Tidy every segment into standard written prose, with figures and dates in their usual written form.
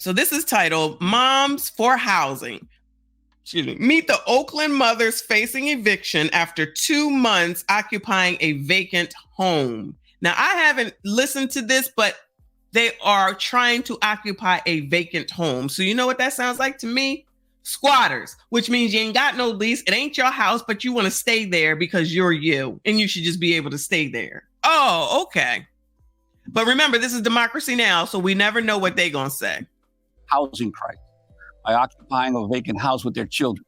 So this is titled Moms for Housing. Excuse me. Meet the Oakland mothers facing eviction after 2 months occupying a vacant home. Now, I haven't listened to this, but they are trying to occupy a vacant home. So you know what that sounds like to me? Squatters, which means you ain't got no lease. It ain't your house, but you want to stay there because you're you, and you should just be able to stay there. Oh, okay. But remember, this is democracy now, so we never know what they're going to say. Housing crisis by occupying a vacant house with their children.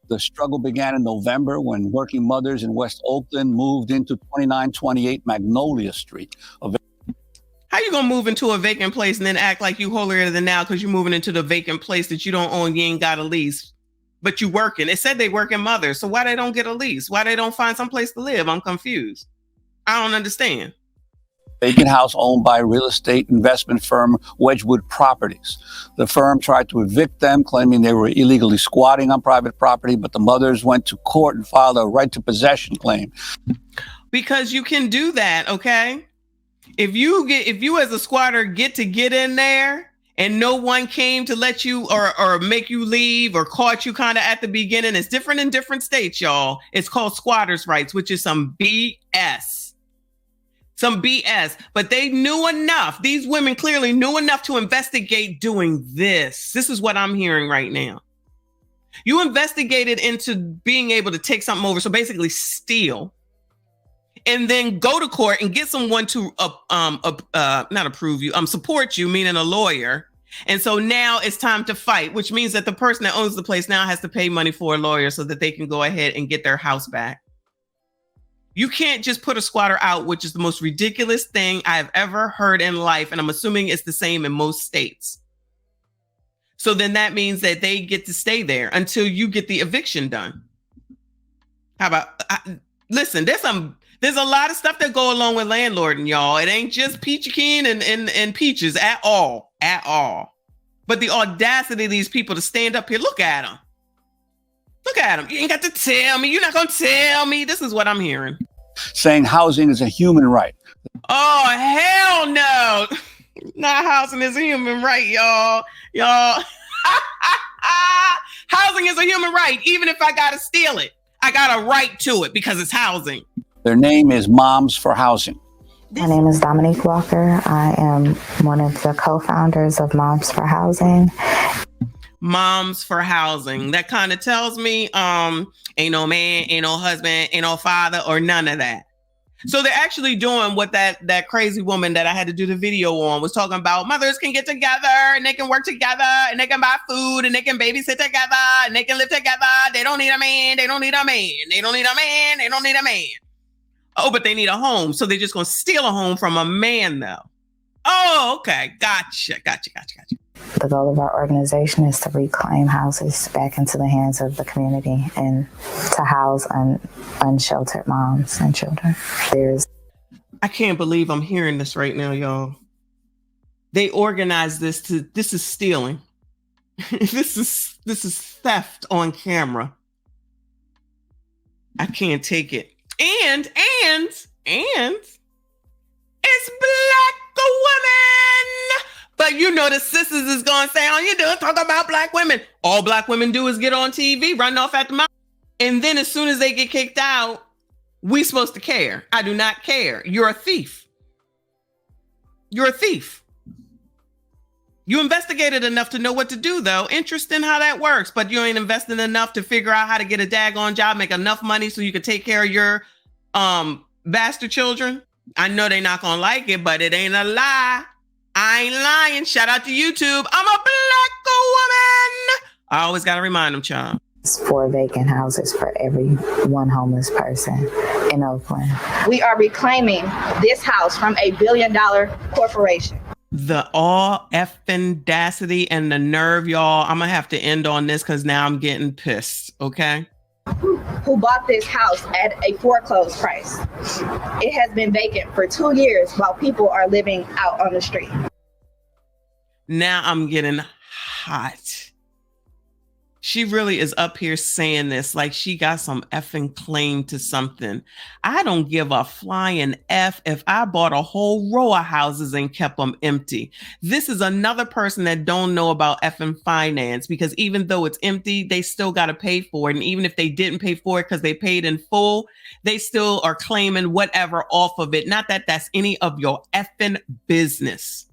The struggle began in November when working mothers in West Oakland moved into 2928 Magnolia Street. How you gonna move into a vacant place and then act like you holier than thou because you're moving into the vacant place that you don't own, you ain't got a lease, but you working? It said they working mothers, so why they don't get a lease? Why they don't find some place to live? I'm confused. I don't understand. Vacant house owned by real estate investment firm Wedgwood Properties. The firm tried to evict them, claiming they were illegally squatting on private property, but the mothers went to court and filed a right to possession claim. Because you can do that, okay? If you as a squatter get in there and no one came to let you or make you leave or caught you kind of at the beginning, it's different in different states, y'all. It's called squatters' rights, which is some BS. Some BS. But they knew enough. These women clearly knew enough to investigate doing this. This is what I'm hearing right now. You investigated into being able to take something over. So basically steal. And then go to court and get someone to not approve you, support you, meaning a lawyer. And so now it's time to fight, which means that the person that owns the place now has to pay money for a lawyer so that they can go ahead and get their house back. You can't just put a squatter out, which is the most ridiculous thing I've ever heard in life. And I'm assuming it's the same in most states. So then that means that they get to stay there until you get the eviction done. How about, listen, there's a lot of stuff that go along with landlording, y'all. It ain't just peachy keen and peaches at all. But the audacity of these people to stand up here, look at them. You ain't got to tell me. You're not going to tell me. This is what I'm hearing. Saying housing is a human right. Oh, hell no. Not housing is a human right, y'all. Housing is a human right. Even if I got to steal it, I got a right to it because it's housing. Their name is Moms for Housing. My name is Dominique Walker. I am one of the co-founders of Moms for Housing. Moms for Housing. That kind of tells me ain't no man, ain't no husband, ain't no father, or none of that. So they're actually doing what that crazy woman that I had to do the video on was talking about. Mothers can get together and they can work together and they can buy food and they can babysit together and they can live together. They don't need a man. They don't need a man. They don't need a man. They don't need a man. Oh, but they need a home. So they're just going to steal a home from a man, though. Oh, okay. Gotcha. The goal of our organization is to reclaim houses back into the hands of the community and to house unsheltered moms and children. I can't believe I'm hearing this right now, y'all. They organized this is stealing. This is theft on camera. I can't take it. And it's Black women. But you know the sisters is gonna say, all you do is talk about Black women. All Black women do is get on TV, run off at the mouth. And then as soon as they get kicked out, we supposed to care. I do not care. You're a thief. You investigated enough to know what to do, though. Interesting how that works, but you ain't investing enough to figure out how to get a daggone job, make enough money so you can take care of your bastard children. I know they're not gonna like it, but it ain't a lie. I ain't lying. Shout out to YouTube. I'm a Black woman. I always gotta remind them, child. 4 vacant houses for every 1 homeless person in Oakland. We are reclaiming this house from a $1 billion corporation. The all effing audacity and the nerve, y'all. I'm gonna have to end on this because now I'm getting pissed. Okay. Who bought this house at a foreclosed price. It has been vacant for 2 years while people are living out on the street. Now I'm getting hot. She really is up here saying this like she got some effing claim to something. I don't give a flying F if I bought a whole row of houses and kept them empty. This is another person that don't know about effing finance, because even though it's empty, they still got to pay for it. And even if they didn't pay for it because they paid in full, they still are claiming whatever off of it. Not that that's any of your effing business.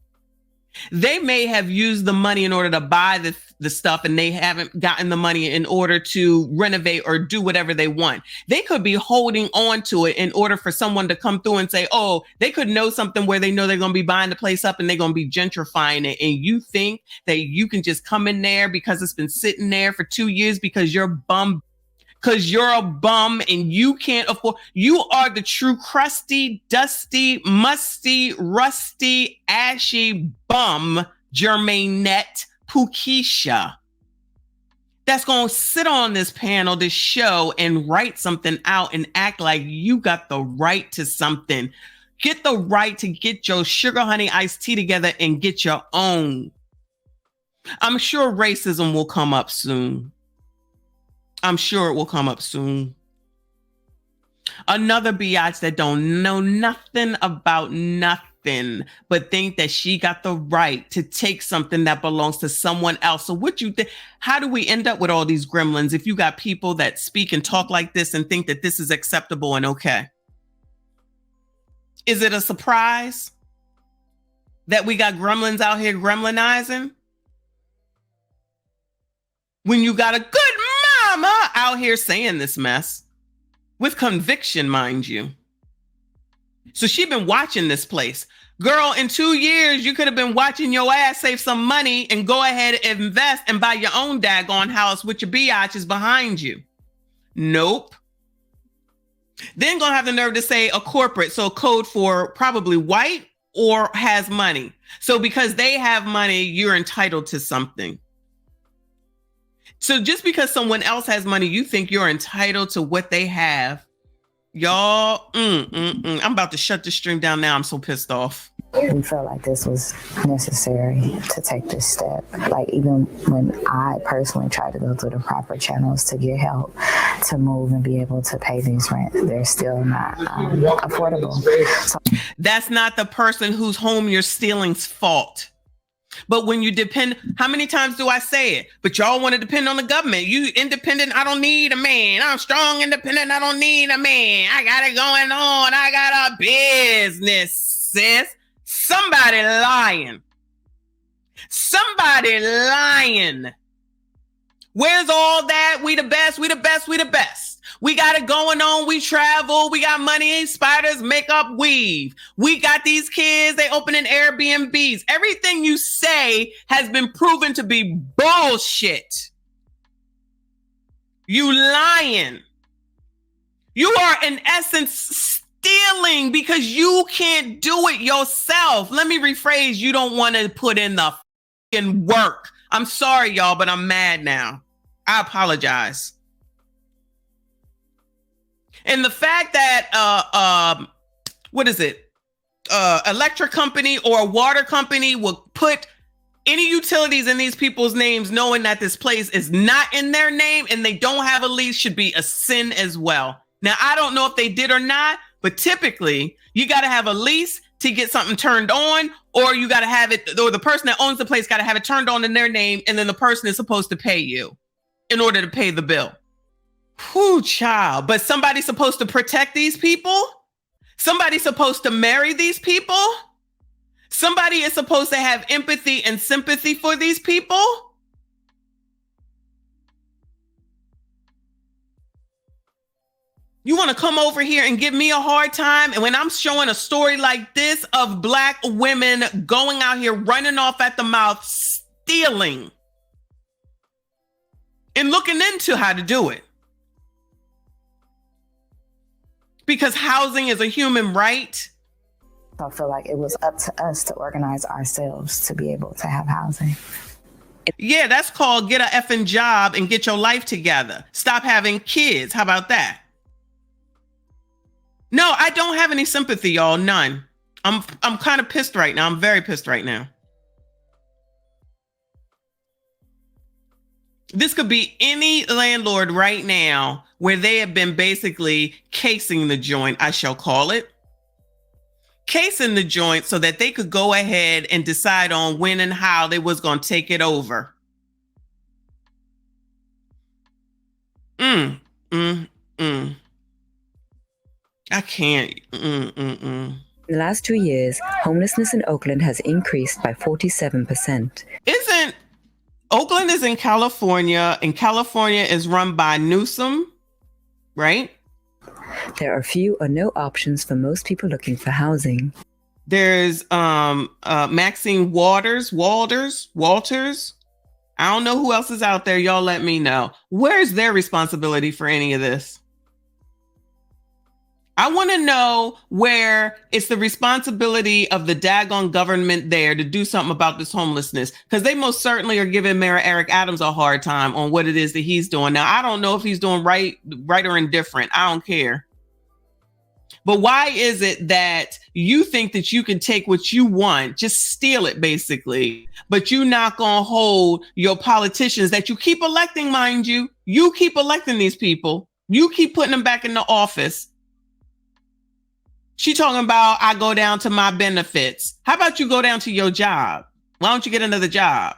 They may have used the money in order to buy the stuff, and they haven't gotten the money in order to renovate or do whatever they want. They could be holding on to it in order for someone to come through and say, oh, they could know something where they know they're going to be buying the place up and they're going to be gentrifying it. And you think that you can just come in there because it's been sitting there for 2 years because you're a bum and you can't afford. You are the true crusty, dusty, musty, rusty, ashy bum, Jermainette Pukisha, that's going to sit on this panel, this show, and write something out and act like you got the right to something. Get the right to get your sugar honey iced tea together and get your own. I'm sure racism will come up soon. I'm sure it will come up soon. Another biatch that don't know nothing about nothing, but think that she got the right to take something that belongs to someone else. So what you think? How do we end up with all these gremlins if you got people that speak and talk like this and think that this is acceptable and okay? Is it a surprise that we got gremlins out here gremlinizing? When you got a good mama out here saying this mess with conviction, mind you. So she been watching this place. Girl, in 2 years, you could have been watching your ass save some money and go ahead and invest and buy your own daggone house with your biatches behind you. Nope. Then gonna have the nerve to say a corporate, so code for probably white or has money. So because they have money, you're entitled to something. So just because someone else has money, you think you're entitled to what they have. Y'all, I'm about to shut the stream down now. I'm so pissed off. We felt like this was necessary to take this step. Like, even when I personally tried to go through the proper channels to get help to move and be able to pay these rent, they're still not affordable. So that's not the person whose home you're stealing's fault. But when you depend, how many times do I say it? But y'all want to depend on the government. You independent, I don't need a man. I'm strong, independent, I don't need a man. I got it going on. I got a business, sis. Somebody lying. Somebody lying. Where's all that? We the best, we the best, we the best. We got it going on. We travel. We got money, spiders, makeup, weave. We got these kids. They opening Airbnbs. Everything you say has been proven to be bullshit. You lying. You are in essence stealing because you can't do it yourself. Let me rephrase. You don't want to put in the fucking work. I'm sorry, y'all, but I'm mad now. I apologize. And the fact that, electric company or water company will put any utilities in these people's names knowing that this place is not in their name and they don't have a lease should be a sin as well. Now, I don't know if they did or not, but typically you got to have a lease to get something turned on, or you got to have it, or the person that owns the place got to have it turned on in their name, and then the person is supposed to pay you in order to pay the bill. Whew, child. But somebody's supposed to protect these people? Somebody's supposed to marry these people? Somebody is supposed to have empathy and sympathy for these people? You want to come over here and give me a hard time? And when I'm showing a story like this of Black women going out here running off at the mouth, stealing, and looking into how to do it. Because housing is a human right. I feel like it was up to us to organize ourselves to be able to have housing. Yeah, that's called get a effing job and get your life together. Stop having kids. How about that? No, I don't have any sympathy, y'all. None. I'm kind of pissed right now. I'm very pissed right now. This could be any landlord right now where they have been basically casing the joint, I shall call it. Casing the joint so that they could go ahead and decide on when and how they was going to take it over. I can't. In the last 2 years, homelessness in Oakland has increased by 47%. Oakland is in California, and California is run by Newsom, right? There are few or no options for most people looking for housing. There's Maxine Walters. I don't know who else is out there. Y'all let me know. Where's their responsibility for any of this? I want to know where it's the responsibility of the daggone government there to do something about this homelessness, because they most certainly are giving Mayor Eric Adams a hard time on what it is that he's doing. Now, I don't know if he's doing right or indifferent. I don't care. But why is it that you think that you can take what you want, just steal it basically, but you're not going to hold your politicians that you keep electing, mind you? You keep electing these people. You keep putting them back in the office. She talking about, I go down to my benefits. How about you go down to your job? Why don't you get another job?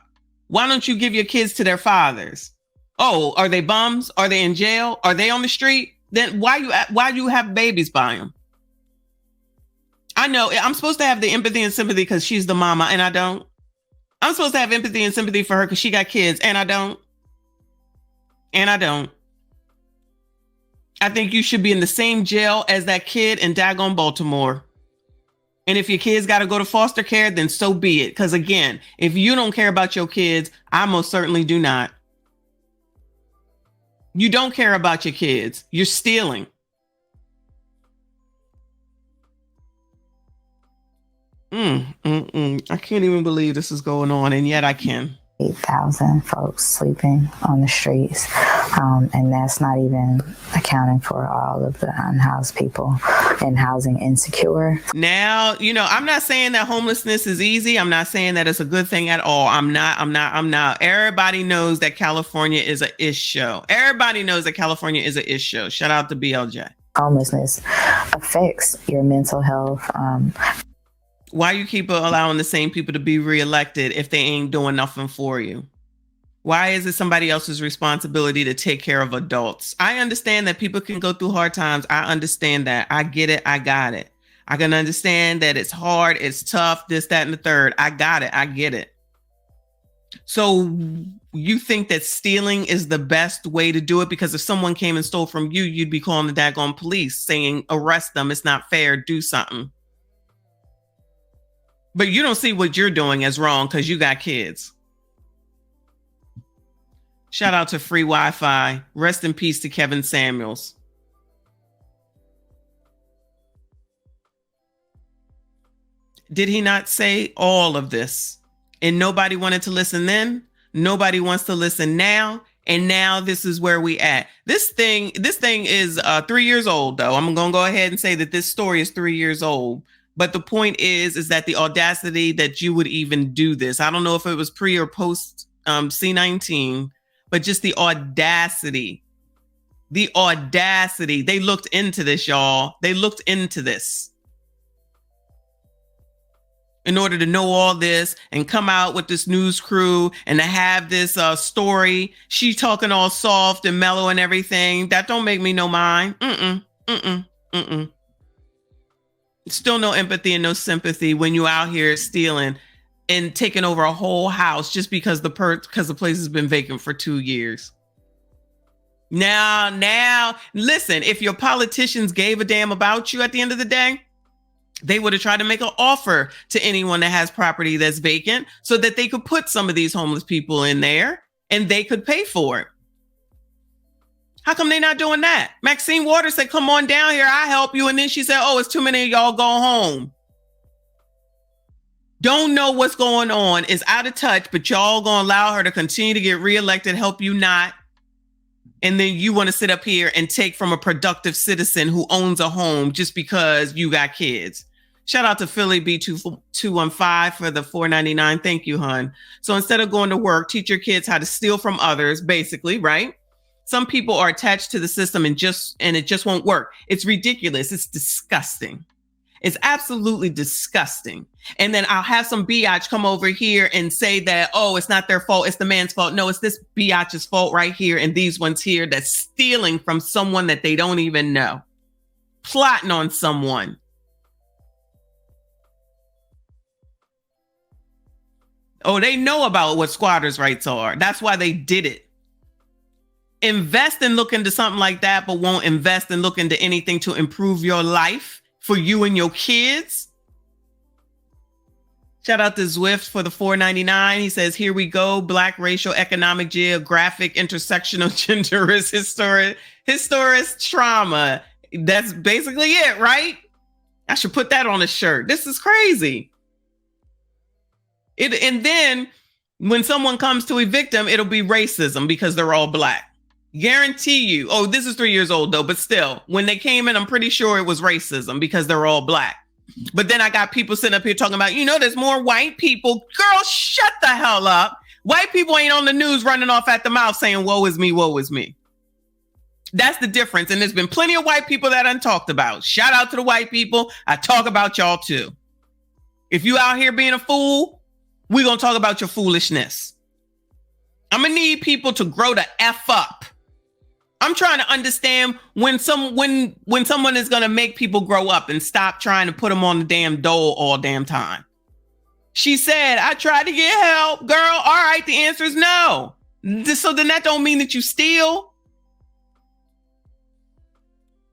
Why don't you give your kids to their fathers? Oh, are they bums? Are they in jail? Are they on the street? Then why you have babies by them? I know I'm supposed to have the empathy and sympathy because she's the mama, and I don't. I'm supposed to have empathy and sympathy for her because she got kids, and I don't. I think you should be in the same jail as that kid in daggone Baltimore. And if your kids got to go to foster care, then so be it. Because again, if you don't care about your kids, I most certainly do not. You don't care about your kids. You're stealing. I can't even believe this is going on, and yet I can. 8,000 folks sleeping on the streets, and that's not even accounting for all of the unhoused people and housing insecure. Now, I'm not saying that homelessness is easy. I'm not saying that it's a good thing at all. I'm not. Everybody knows that California is a issue. Everybody knows that California is a issue. Shout out to BLJ. Homelessness affects your mental health. Why you keep allowing the same people to be reelected if they ain't doing nothing for you? Why is it somebody else's responsibility to take care of adults? I understand that people can go through hard times. I understand that. I get it. I got it. I can understand that it's hard. It's tough. This, that, and the third. I got it. I get it. So you think that stealing is the best way to do it? Because if someone came and stole from you, you'd be calling the daggone police saying, arrest them. It's not fair. Do something. But you don't see what you're doing as wrong because you got kids. Shout out to free Wi-Fi. Rest in peace to Kevin Samuels. Did he not say all of this? And nobody wanted to listen then. Nobody wants to listen now. And now this is where we at. This thing is 3 years old, though. I'm going to go ahead and say that this story is 3 years old. But the point is that the audacity that you would even do this. I don't know if it was pre or post C-19, but just the audacity. The audacity. They looked into this, y'all. They looked into this in order to know all this and come out with this news crew and to have this story. She talking all soft and mellow and everything. That don't make me no mind. Still no empathy and no sympathy when you out here stealing and taking over a whole house just because the place has been vacant for 2 years. Now, listen, if your politicians gave a damn about you at the end of the day, they would have tried to make an offer to anyone that has property that's vacant so that they could put some of these homeless people in there and they could pay for it. How come they not doing that? Maxine Waters said, come on down here, I'll help you. And then she said, oh, it's too many of y'all, go home. Don't know what's going on, is out of touch, but y'all gonna allow her to continue to get reelected, help you not. And then you want to sit up here and take from a productive citizen who owns a home just because you got kids. Shout out to Philly B215 for the $4.99. Thank you, hon. So instead of going to work, teach your kids how to steal from others, basically, right? Some people are attached to the system and it just won't work. It's ridiculous. It's disgusting. It's absolutely disgusting. And then I'll have some biatch come over here and say that, oh, it's not their fault. It's the man's fault. No, it's this biatch's fault right here. And these ones here that's stealing from someone that they don't even know. Plotting on someone. Oh, they know about what squatters' rights are. That's why they did it. Invest and look into something like that, but won't invest and look into anything to improve your life for you and your kids. Shout out to Zwift for the $4.99. He says, here we go. Black, racial, economic, geographic, intersectional, genderist, historic trauma. That's basically it, right? I should put that on a shirt. This is crazy. And then when someone comes to evict them, it'll be racism because they're all Black. Guarantee you. Oh, this is 3 years old though, but still, when they came in, I'm pretty sure it was racism because they're all Black. But then I got people sitting up here talking about, there's more white people. Girl, shut the hell up. White people ain't on the news running off at the mouth saying, woe is me, woe is me. That's the difference. And there's been plenty of white people that I talked about. Shout out to the white people. I talk about y'all too. If you out here being a fool, we're going to talk about your foolishness. I'm going to need people to grow the F up. I'm trying to understand when someone is going to make people grow up and stop trying to put them on the damn dole all damn time. She said, I tried to get help. Girl, all right, the answer is no. So then that don't mean that you steal.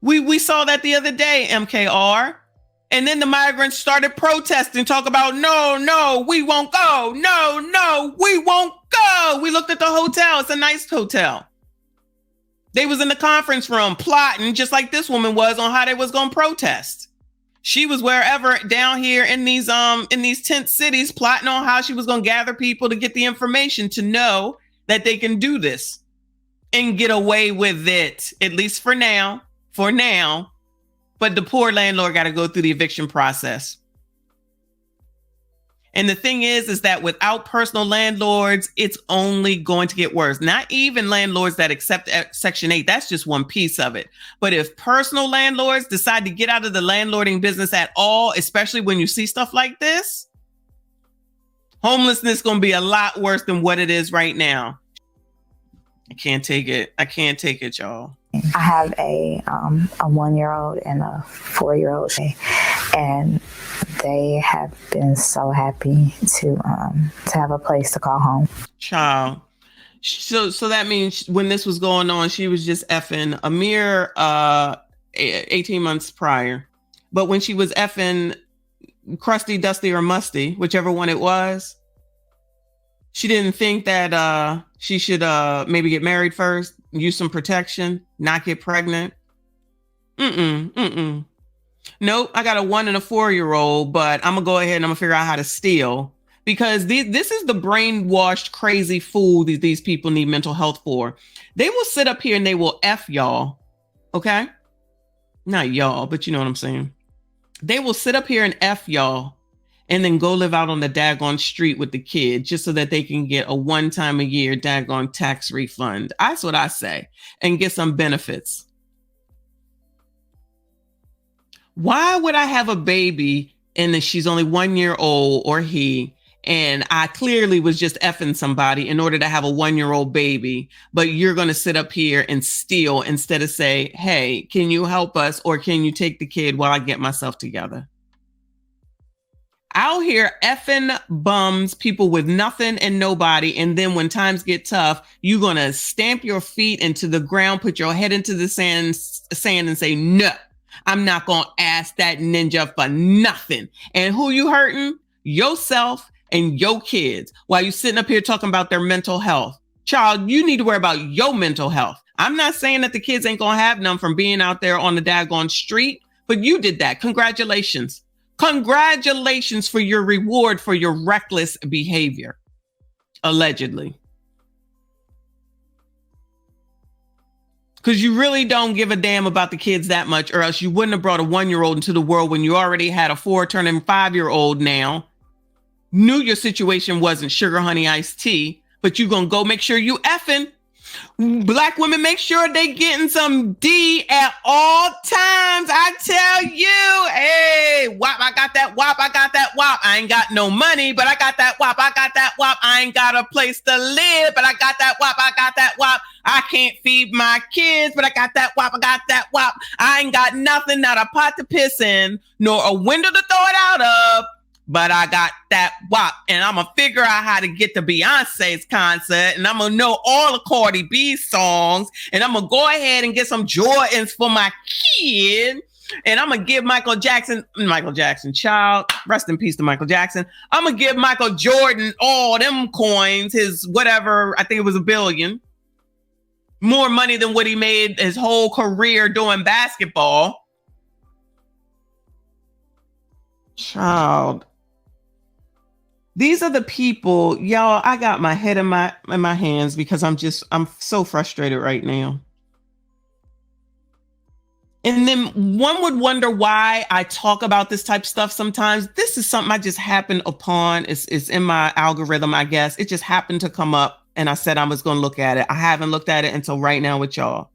We saw that the other day, MKR. And then the migrants started protesting, talk about, no, we won't go. No, we won't go. We looked at the hotel. It's a nice hotel. They was in the conference room plotting just like this woman was on how they was going to protest. She was wherever down here in these tent cities plotting on how she was going to gather people to get the information to know that they can do this and get away with it, at least for now. But the poor landlord got to go through the eviction process. And the thing is that without personal landlords, it's only going to get worse. Not even landlords that accept Section 8. That's just one piece of it. But if personal landlords decide to get out of the landlording business at all, especially when you see stuff like this, homelessness is going to be a lot worse than what it is right now. I can't take it, y'all. I have a 1-year-old and a 4-year-old, and they have been so happy to have a place to call home. Child. So that means when this was going on, she was just effing a mere 18 months prior. But when she was effing Crusty, Dusty, or Musty, whichever one it was, she didn't think that she should maybe get married first, use some protection, not get pregnant. Nope, I got a 1 and a 4-year-old, but I'm gonna go ahead and I'm gonna figure out how to steal, because this is the brainwashed, crazy fool that these people need mental health for. They will sit up here and they will F y'all, okay? Not y'all, but you know what I'm saying. They will sit up here and F y'all and then go live out on the daggone street with the kid just so that they can get a one-time a year daggone tax refund. That's what I say. And get some benefits. Why would I have a baby and then she's only 1 year old, or he, and I clearly was just effing somebody in order to have a 1-year-old baby, but you're going to sit up here and steal instead of say, hey, can you help us, or can you take the kid while I get myself together? Out here effing bums, people with nothing and nobody. And then when times get tough, you're going to stamp your feet into the ground, put your head into the sand and say, no, I'm not going to ask that ninja for nothing. And who you hurting? Yourself and your kids, while you sitting up here talking about their mental health. Child, you need to worry about your mental health. I'm not saying that the kids ain't going to have none from being out there on the daggone street, but you did that. Congratulations. Congratulations for your reward for your reckless behavior, allegedly. Because you really don't give a damn about the kids that much, or else you wouldn't have brought a 1-year-old into the world when you already had a 4 turning 5-year-old now. Knew your situation wasn't sugar, honey, iced tea, but you gonna go make sure you effing. Black women, make sure they getting some D at all times. I tell you, hey, wop, I got that wop, I got that wop. I ain't got no money, but I got that wop, I got that wop. I ain't got a place to live, but I got that wop, I got that wop. I can't feed my kids, but I got that wop, I got that wop. I ain't got nothing, not a pot to piss in, nor a window to throw it out of, but I got that wop, and I'm going to figure out how to get to Beyonce's concert, and I'm going to know all the Cardi B songs, and I'm going to go ahead and get some Jordans for my kid, and I'm going to give Michael Jackson, child, rest in peace to Michael Jackson. I'm going to give Michael Jordan all them coins, his whatever, I think it was $1 billion, more money than what he made his whole career doing basketball. Child. These are the people, y'all, I got my head in my hands because I'm so frustrated right now. And then one would wonder why I talk about this type of stuff sometimes. This is something I just happened upon. It's in my algorithm, I guess. It just happened to come up and I said I was going to look at it. I haven't looked at it until right now with y'all.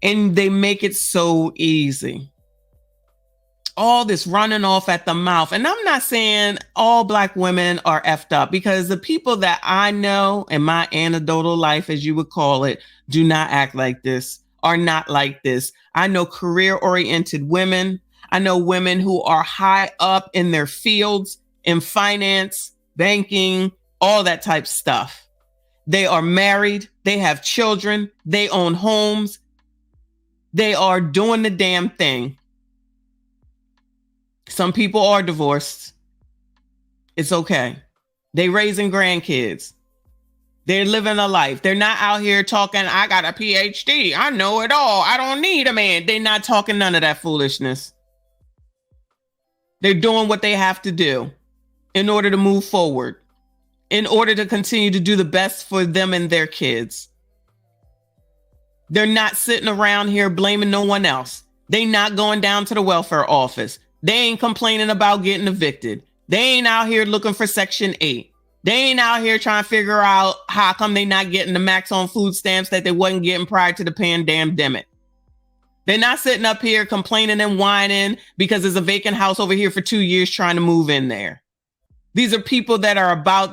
And they make it so easy. All this running off at the mouth. And I'm not saying all Black women are effed up, because the people that I know in my anecdotal life, as you would call it, do not act like this, are not like this. I know career-oriented women. I know women who are high up in their fields, in finance, banking, all that type stuff. They are married. They have children. They own homes. They are doing the damn thing. Some people are divorced. It's okay. They raising grandkids. They're living a life. They're not out here talking, I got a PhD. I know it all. I don't need a man. They're not talking none of that foolishness. They're doing what they have to do in order to move forward, in order to continue to do the best for them and their kids. They're not sitting around here blaming no one else. They're not going down to the welfare office. They ain't complaining about getting evicted. They ain't out here looking for Section 8. They ain't out here trying to figure out how come they not getting the max on food stamps that they wasn't getting prior to the pandemic. They're not sitting up here complaining and whining because there's a vacant house over here for 2 years trying to move in there. These are people that are about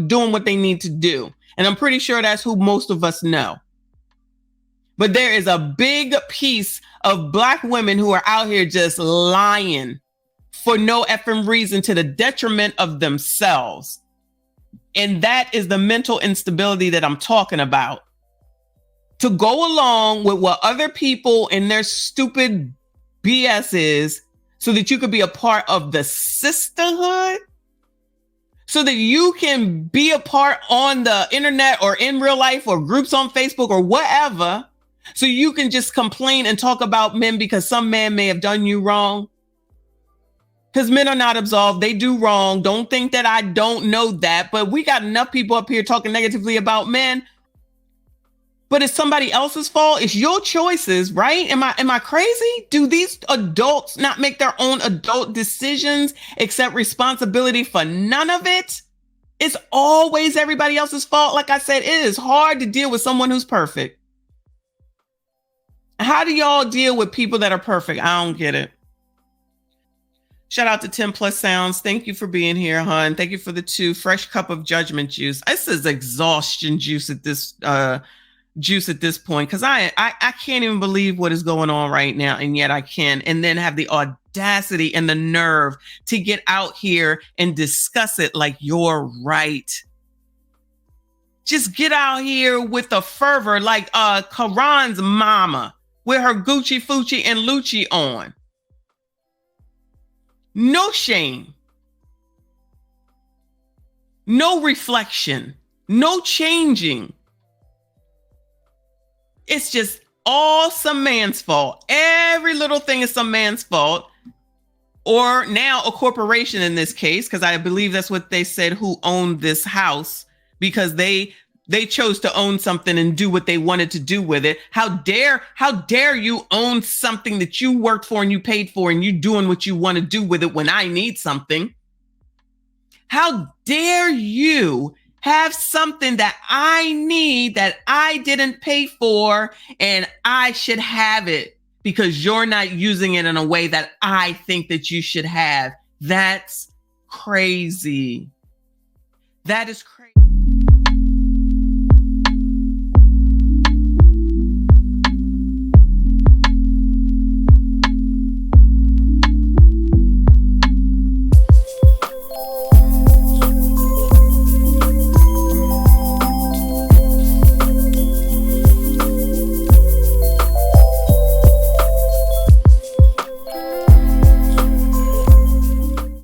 doing what they need to do. And I'm pretty sure that's who most of us know. But there is a big piece of Black women who are out here just lying for no effing reason to the detriment of themselves. And that is the mental instability that I'm talking about. To go along with what other people in their stupid BS is so that you could be a part of the sisterhood, so that you can be a part on the internet or in real life or groups on Facebook or whatever. So you can just complain and talk about men because some man may have done you wrong. Because men are not absolved. They do wrong. Don't think that I don't know that. But we got enough people up here talking negatively about men. But it's somebody else's fault. It's your choices, right? Am I crazy? Do these adults not make their own adult decisions, accept responsibility for none of it? It's always everybody else's fault. Like I said, it is hard to deal with someone who's perfect. How do y'all deal with people that are perfect? I don't get it. Shout out to 10 Plus Sounds. Thank you for being here, hon. Thank you for the 2 fresh cup of judgment juice. This is exhaustion juice at this point, because I can't even believe what is going on right now, and yet I can, and then have the audacity and the nerve to get out here and discuss it like you're right. Just get out here with the fervor like Karan's mama with her Gucci, Fucci, and Lucci on. No shame. No reflection. No changing. It's just all some man's fault. Every little thing is some man's fault. Or now a corporation in this case, because I believe that's what they said who owned this house, because they They chose to own something and do what they wanted to do with it. How dare you own something that you worked for and you paid for and you doing what you want to do with it when I need something? How dare you have something that I need that I didn't pay for and I should have it because you're not using it in a way that I think that you should have? That's crazy. That is crazy.